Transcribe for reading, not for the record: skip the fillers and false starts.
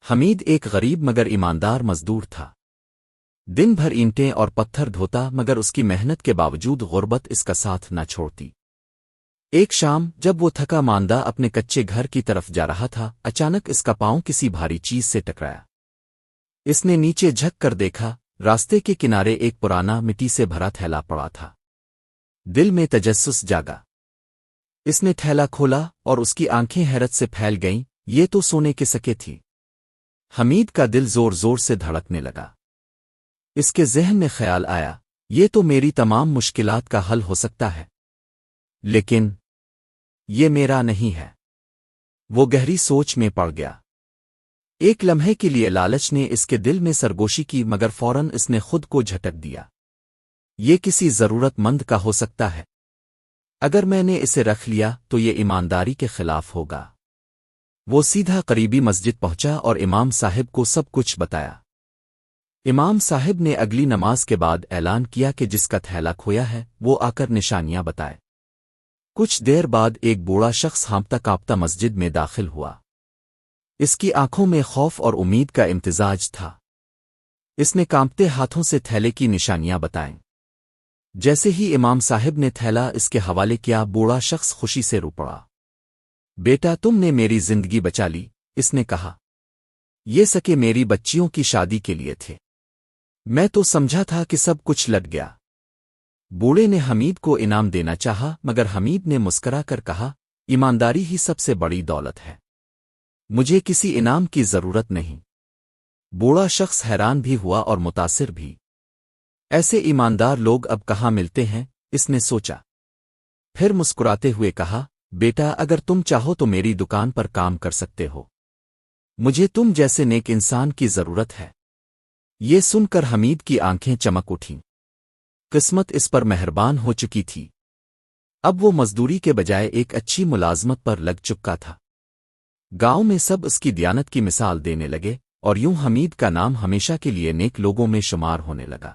حمید ایک غریب مگر ایماندار مزدور تھا۔ دن بھر اینٹیں اور پتھر دھوتا مگر اس کی محنت کے باوجود غربت اس کا ساتھ نہ چھوڑتی۔ ایک شام جب وہ تھکا ماندہ اپنے کچے گھر کی طرف جا رہا تھا، اچانک اس کا پاؤں کسی بھاری چیز سے ٹکرایا۔ اس نے نیچے جھک کر دیکھا، راستے کے کنارے ایک پرانا مٹی سے بھرا تھیلا پڑا تھا۔ دل میں تجسس جاگا۔ اس نے تھیلا کھولا اور اس کی آنکھیں حیرت سے پھیل گئیں، یہ تو سونے کے سکے تھی۔ حمید کا دل زور زور سے دھڑکنے لگا۔ اس کے ذہن میں خیال آیا، یہ تو میری تمام مشکلات کا حل ہو سکتا ہے، لیکن یہ میرا نہیں ہے۔ وہ گہری سوچ میں پڑ گیا۔ ایک لمحے کے لیے لالچ نے اس کے دل میں سرگوشی کی، مگر فوراً اس نے خود کو جھٹک دیا۔ یہ کسی ضرورت مند کا ہو سکتا ہے۔ اگر میں نے اسے رکھ لیا تو یہ ایمانداری کے خلاف ہوگا۔ وہ سیدھا قریبی مسجد پہنچا اور امام صاحب کو سب کچھ بتایا۔ امام صاحب نے اگلی نماز کے بعد اعلان کیا کہ جس کا تھیلا کھویا ہے وہ آ کر نشانیاں بتائے۔ کچھ دیر بعد ایک بوڑھا شخص ہانپتا کانپتا مسجد میں داخل ہوا۔ اس کی آنکھوں میں خوف اور امید کا امتزاج تھا۔ اس نے کانپتے ہاتھوں سے تھیلے کی نشانیاں بتائیں۔ جیسے ہی امام صاحب نے تھیلا اس کے حوالے کیا، بوڑھا شخص خوشی سے رو پڑا۔ بیٹا، تم نے میری زندگی بچا لی، اس نے کہا۔ یہ سکے میری بچیوں کی شادی کے لیے تھے۔ میں تو سمجھا تھا کہ سب کچھ لٹ گیا۔ بوڑھے نے حمید کو انعام دینا چاہا، مگر حمید نے مسکرا کر کہا، ایمانداری ہی سب سے بڑی دولت ہے، مجھے کسی انعام کی ضرورت نہیں۔ بوڑھا شخص حیران بھی ہوا اور متاثر بھی۔ ایسے ایماندار لوگ اب کہاں ملتے ہیں، اس نے سوچا۔ پھر مسکراتے ہوئے کہا، بیٹا، اگر تم چاہو تو میری دکان پر کام کر سکتے ہو، مجھے تم جیسے نیک انسان کی ضرورت ہے۔ یہ سن کر حمید کی آنکھیں چمک اٹھیں۔ قسمت اس پر مہربان ہو چکی تھی۔ اب وہ مزدوری کے بجائے ایک اچھی ملازمت پر لگ چکا تھا۔ گاؤں میں سب اس کی دیانت کی مثال دینے لگے، اور یوں حمید کا نام ہمیشہ کے لیے نیک لوگوں میں شمار ہونے لگا۔